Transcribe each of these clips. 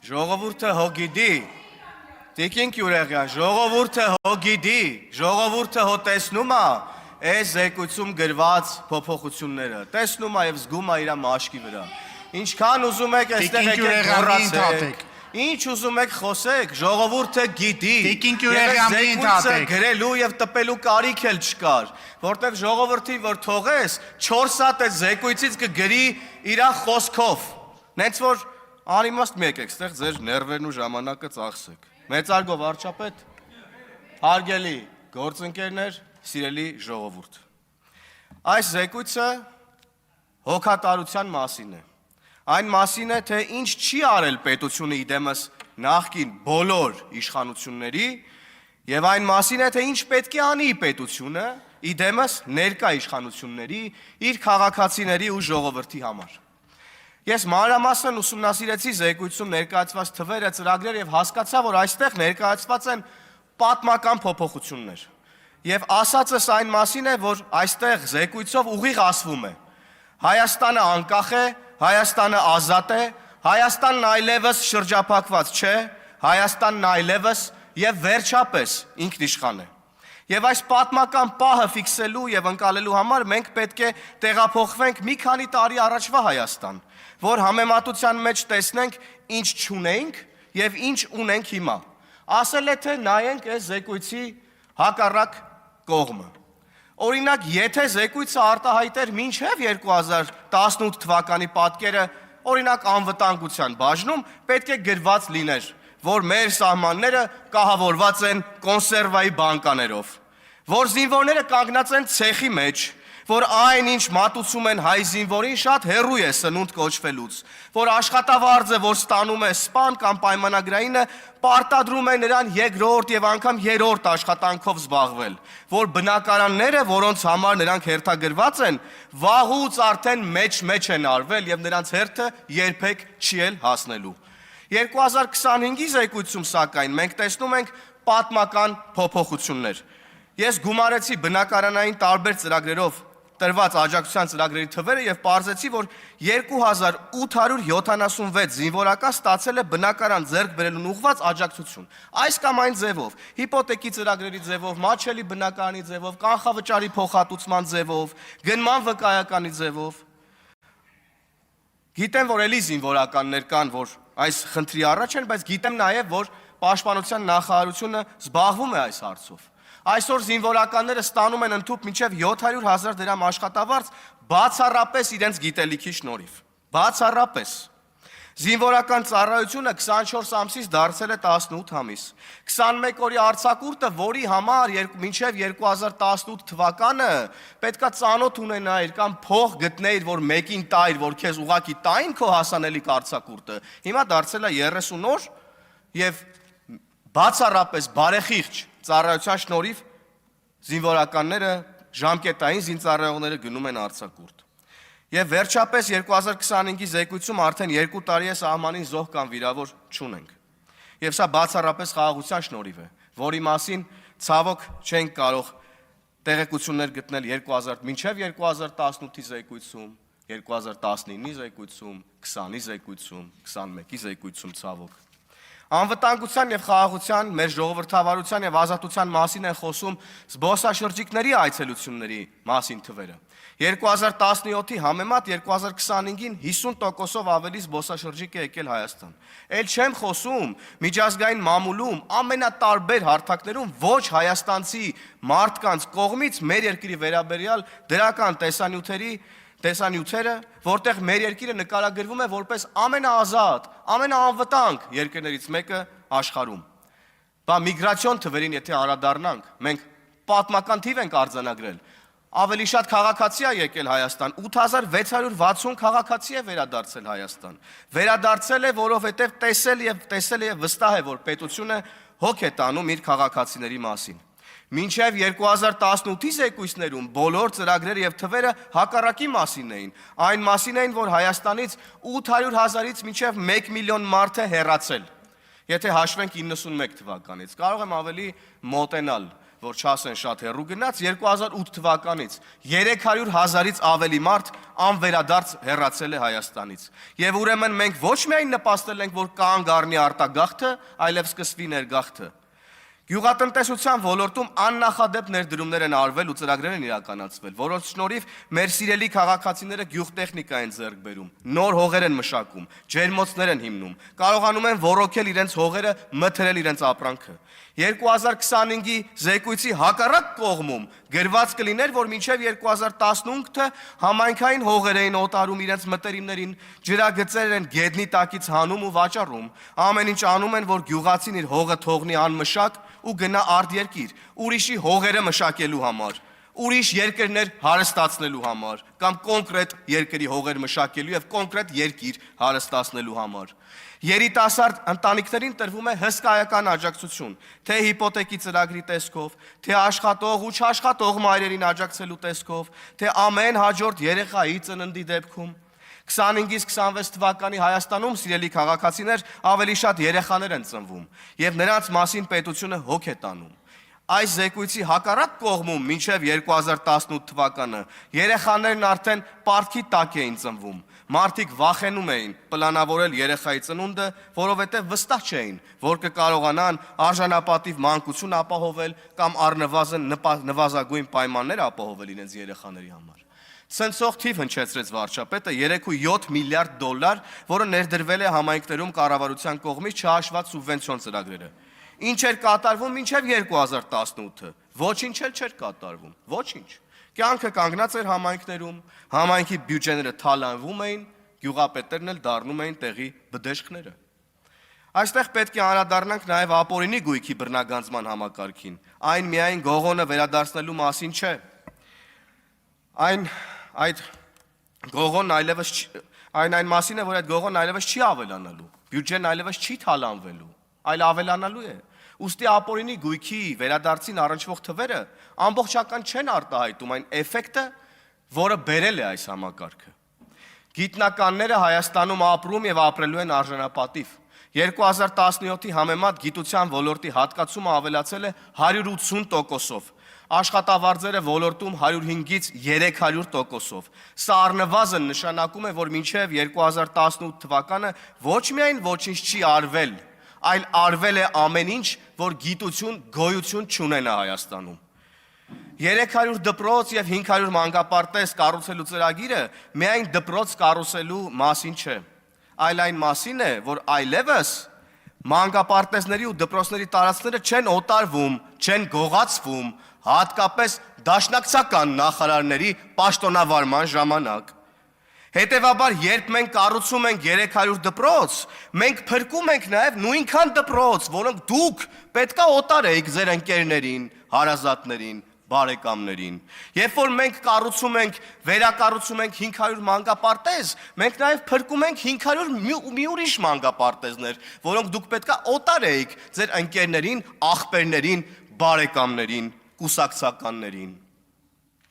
Ժողովուրդը հոգիդի, Տիկին Կյուրեղյան, ժողովուրդը հոգիդի, ժողովուրդը հո տեսնում է այս զեկույցում գրված փոփոխությունները, տեսնում է եւ զգում է իր մաշկի վրա։ Ինչքան ուզում եք այստեղ եկեք հոռացեք, ինչ ուզում եք խոսեք, ժողովուրդը գիտի, զեկույցը գրելու եւ տպելու կարիք էլ չկար, որտեւ ժողովրդին որ թողես 4 հատ է զեկույցից կգրի իր խոսքով, նենց որ անիմաստ մեկ եք, ստեղ ձեր ներվերն ու ժամանակը ծախսեք։ Մեծարգո վարչապետ, հարգելի գործընկերներ, սիրելի ժողովուրդ։ Այս զեկույցը հոգատարության մասին է։ Այն մասին է, թե ինչ չի արել պետությունը իդեմս նախկին բոլոր իշխանությունների եւ այն մասին է, թե ինչ պետք է անի պետությունը իդեմս ներկա իշխանությունների իր քաղաքացիների ու ժողովրդի համար։ Ես մանրամասն ուսումնասիրեցի զեկույցում ներկայացված թվերը, ծրագրերը եւ հասկացա, որ այստեղ ներկայացված են պատմական փոփոխություններ։ Եվ ասածս այն մասին է, որ այստեղ զեկույցով ուղիղ ասվում է. Հայաստանը անկախ է, Հայաստանը ազատ է, Հայաստանն այլևս շրջափակված չէ, Հայաստանն այլևս եւ վերջապես ինքնիշխան է։ Եվ այս պատմական պահը ֆիքսելու եւ ընկալելու համար մենք պետք է տեղափոխվենք մի քանի տարի առաջվա Հայաստան, որ համեմատության մեջ տեսնենք ինչ չունենք եւ ինչ ունենք հիմա։ Ասել է թե նայենք այս զեկույցի հակառակ կողմը։ Օրինակ, եթե զեկույցը արտահայտեր մինչև 2018 թվականի պատկերը, օրինակ անվտանգության բաժնում պետք է գրված լիներ, որ մեր սահմանները կահավորված են կոնսերվայի բանկաներով, որ զինվորները կանգնած են ցեխի մեջ, որ այն ինչ մատուցում են հայ զինվորին շատ հեռու է սնունդ կոչվելուց, որ աշխատավարձը, որ ստանում է սպան կամ պայմանագրայինը, պարտադրում է նրան երկրորդ եւ անգամ երրորդ աշխատանքով զբաղվել, որ բնակարանները, որոնց համար նրանք հերթագրված են, վաղուց արդեն մեջ են արվել եւ նրանց հերթը երբեք չի էլ հասնելու։ 2025-ի զեկույցում սակայն մենք տեսնում ենք պատմական փոփոխություններ։ Ես գումարեցի բնակարանային տարբեր ծրագրերով տրված աջակցության ծրագրերի թվերը եւ պարզեցի, որ 2876 զինվորական ստացել է բնակարան ձեռք բերելուն ուղղված աջակցություն։ Այս կամ այն ձևով, հիպոթեկի ծրագրերի ձևով, մատչելի բնակարանի ձևով, կանխավճարի փոխհատուցման ձևով, գնման վկայականի ձևով։ Գիտեմ, որ էլի զինվորականներ կան, որ այս խնդրի առաջ են, բայց գիտեմ նաեւ, որ Պաշտպանության նախարարությունը զբաղվում է այս հարցով։ Այսօր զինվորականները ստանում են ընդհուպ մինչև 700,000 դրամ աշխատավարձ բացառապես իրենց գիտելիքի շնորհիվ։ Բացառապես։ Զինվորական ծառայությունը 24 ամսից դարձել է 18 ամիս։ 21 օրի արձակուրդը, որի համար մինչև 2018 թվականը պետքա ծանոթ ունենայիր կամ փող գտնեիր, որ մեկին տայր, որ քեզ ուղակի տային քո հասանելիք արձակուրդը, հիմա դարձել է 30 օր եւ բացառապես բարեխիղճ ծառայության շնորհիվ զինվորականները ժամկետային զինծառայողները գնում են արձակուրդ։ Եվ վերջապես 2025-ի զեկույցում արդեն 2 տարի է սահմանին զոհ կամ վիրավոր չունենք։ Եվ սա բացառապես խաղաղության շնորհիվ է, որի մասին ցավոք չենք կարող տեղեկություններ գտնել մինչև 2018-ի զեկույցում, 2019-ի զեկույցում, 20-ի զեկույցում, 21-ի զեկույցում ցավոք։ Անվտանգության եւ խաղաղության, մեր ժողովրդավարության եւ ազատության մասին են խոսում զբոսաշրջիկների այցելությունների մասին թվերը։ 2017-ի համեմատ 2025-ին 50%-ով ավելի զբոսաշրջիկ է եկել Հայաստան։ Էլ չեմ խոսում միջազգային մամուլում ամենատարբեր հարթակներում ոչ հայաստանցի մարդկանց կողմից մեր երկրի վերաբերյալ դրական տեսանյութերը, որտեղ մեր երկիրը նկարագրվում է որպես ամենաազատ, ամենաանվտանգ երկրներից մեկը աշխարհում։ Բա միգրացիոն թվերին եթե անդրադառնանք, մենք պատմական թիվ ենք արձանագրել։ Ավելի շատ քաղաքացի է եկել Հայաստան, 8660 քաղաքացի է վերադարձել Հայաստան։ Վերադարձել է, որովհետև տեսել է եւ վստահ է, որ պետությունը հոգ է տանում իր քաղաքացիների մասին։ Մինչև 2018-ի զեկույցներում բոլոր ծրագրերը եւ թվերը հակառակի մասին էին։ Այն մասին էին, որ Հայաստանից 800,000-ից մինչև 1 միլիոն մարդ է հեռացել։ Եթե հաշվենք 91 թվականից, կարող եմ ավելի մոտենալ, որ չասեն շատ հեռու գնաց, 2008 թվականից 300,000-ից ավելի մարդ անվերադարձ հեռացել է Հայաստանից։ Եվ ուրեմն մենք ոչ միայն նպաստել ենք, որ կանգ առնի արտագաղթը, այլև սկսվի ներգաղթը։ Գյուղատնտեսության ոլորտում աննախադեպ ներդրումներ են արվել ու ծրագրեր են իրականացվել, որոնց շնորհիվ մեր սիրելի քաղաքացիները գյուղտեխնիկա են ձեռք բերում, նոր հողեր են մշակում, ջերմոցներ են հիմնում, կարողանում են ոռոգել իրենց հողերը, մթերել իրենց ապրանքը։ 2025-ի զեկույցի հակառակ կողմում գրված կլիներ, որ մինչև 2015-ը համայնքային հողեր էին օտարում իրենց մտերիմներին, ջրագծեր են գետնի տակից հանում ու վաճառում, ամեն ինչ անում են, որ գյուղացին իր հողը թողնի անմշակ ու գնա արտերկիր, ուրիշի հողերը մշակելու համար, ուրիշ երկրներ հարստացնելու համար, կամ կոնկրետ երկրի հողեր մշակելու եւ կոնկրետ երկիր հարստացնելու համար։ Երիտասարդ ընտանիքներին տրվում է հսկայական աջակցություն, թե հիպոթեկի ծրագրի տեսքով, թե աշխատող ու չաշխատող մայրերին աջակցելու տեսքով, թե ամեն հաջորդ երեխայի ծննդի դեպքում։ 25-ից 26 թվականի Հայաստանում, սիրելի քաղաքացիներ, ավելի շատ երեխաներ են ծնվում, եւ նրանց մասին պետությունը հոգ է տանում։ Այս զեկույցի հակառակ կողմում մինչև 2018 թվականը երեխաներն արդեն պարտքի տակ էին ծնվում։ Մարդիկ վախենում էին պլանավորել երեխայի ծնունդը, որովհետև վստահ չէին, որ կկարողանան արժանապատիվ մանկություն ապահովել կամ առնվազն նվազագույն պայմաններ ապահովել իրենց երեխաների համար։ Ցնցող թիվ հնչեցրեց վարչապետը 3.7 միլիարդ դոլար, որը ներդրվել է համայնքներում կառավարության կողմից չհաշված սուբվենցիոն ծրագրերը։ Ինչ էր կատարվում մինչև 2018-ը, ոչինչ էլ չէր կատարվում, ոչինչ։ Կյանքը կանգնած էր համայնքներում, համայնքի բյուջեները թալանվում էին, գյուղապետերն էլ դառնում էին տեղի բդեշխները։ Այստեղ պետք է անդրադառնանք նաև ապօրինի գույքի բռնագանձման համակարգին, այն միայն գողոնը վերադարձնելու մասին չէ։ Այն մասին է, որ այդ գողոնն այլևս չի ավելանալու, բյուջեն այլևս չի թալանվելու, այլ ավելանալու է։ Ուստի ապօրինի գույքի վերադարձին առնչվող թվերը ամբողջական չեն արտահայտում այն էֆեկտը, որը բերել է այս համակարգը։ Գիտնականները Հայաստանում ապրում եւ ապրելու են արժանապատիվ։ 2017-ի համեմատ գիտության ոլորտի հատկացումը ավելացել է 180%-ով, աշխատավարձերը ոլորտում 105-ից 300%-ով։ Սա առնվազն նշանակում է, որ մինչև 2018 թվականը ոչ միայն ոչինչ չի արվել, այլ արվել է ամեն ինչ, որ գիտություն, գոյություն չունենա Հայաստանում։ 300 դպրոց եւ 500 մանկապարտեզ կառուցելու ծրագիրը միայն դպրոց կառուցելու մասին չէ, այլ այն մասին է, որ այլևս մանկապարտեզների ու դպրոցների տարածքները չեն օտարվում, չեն գողացվում, հատկապես դաշնակցական նախարարների պաշտոնավարման ժամանակ։ Հետևաբար, երբ մենք կառուցում ենք 300 դպրոց, մենք փրկում ենք նաև նույնքան դպրոց, որոնք դուք պետքա օտարեիք ձեր ընկերներին, հարազատներին, բարեկամներին։ Երբ որ մենք կառուցում ենք, վերակառուցում ենք 500 մանկապարտեզ, մենք նաև փրկում ենք 500 մի ուրիշ մանկապարտեզներ, որոնք դուք պետքա օտարեիք ձեր ընկերներին, աղբերներին, բարեկամներին, կուսակցականներին,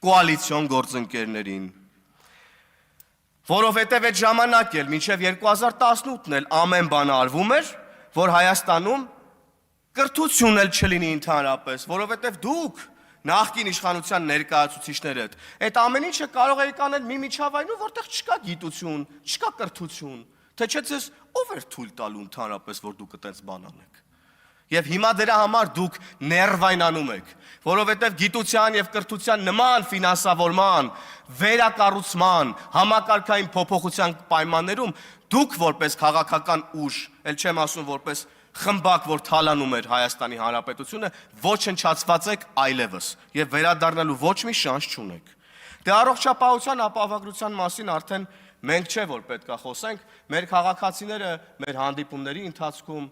կոալիցիոն գործընկերներին։ Որովհետև այդ ժամանակ էլ, մինչև 2018-ն էլ ամեն բան արվում էր, որ Հայաստանում կրթություն էլ չլինի ընդհանրապես, որովհետև դուք նախկին իշխանության ներկայացուցիչները այդ ամեն ինչը կարող եք անել մի միջավայրում, որտեղ չկա գիտություն, չկա կրթություն, թե չէ ձեզ ով էր թույլ տալու ընդհանրապես, որ դուք այդպես բան անեք։ Եվ հիմա դրա համար դուք ներվայնանում եք, որովհետև գիտության եւ կրթության նման ֆինանսավորման, վերակառուցման, համակարգային փոփոխության պայմաններում դուք որպես քաղաքական ուժ, ել չեմ ասում որպես խմբակ, որ թալանում էր Հայաստանի Հանրապետությունը, ոչնչացված եք այլևս եւ վերադառնալու ոչ մի շանս չունեք։ Դե առողջապահության ապահովագրության մասին արդեն մենք չէ որ պետքա խոսենք, մեր քաղաքացիները մեր հանդիպումների ընթացքում,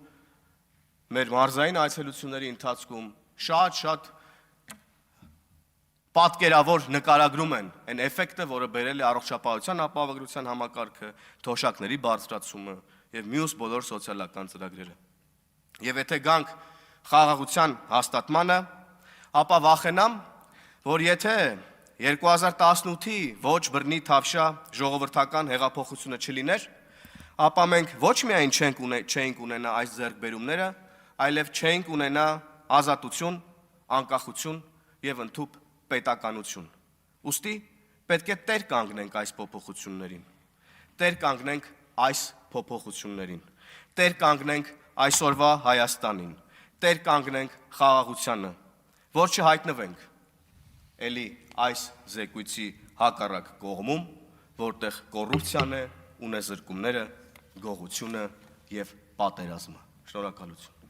մեր մարզային այցելությունների ընթացքում շատ պատկերավոր նկարագրում են այն էֆեկտը, որը բերել է առողջապահության ապահովագրության համակարգը, թոշակների բարձրացումը եւ մյուս բոլոր սոցիալական ծրագրերը։ Եվ եթե գանք խաղաղության հաստատմանը, ապա վախենամ, որ եթե 2018-ի ոչ բռնի թավշյա ժողովրդական հեղափոխությունը չլիներ, ապա մենք ոչ միայն չէինք ունենա այս ձեռքբերումները, այլև չէինք ունենա ազատություն, անկախություն եւ ընդհանուր պետականություն։ Ուստի պետք է տեր կանգնենք այս փոփոխություններին։ Տեր կանգնենք այս փոփոխություններին։ Տեր կանգնենք այսօրվա Հայաստանին։ Տեր կանգնենք խաղաղությանը, որ չհայտնվենք էլի այս զեկույցի հակառակ կողմում, որտեղ կոռուպցիան է, ունեզրկումները, գողությունը եւ պատերազմը։ Շնորհակալություն։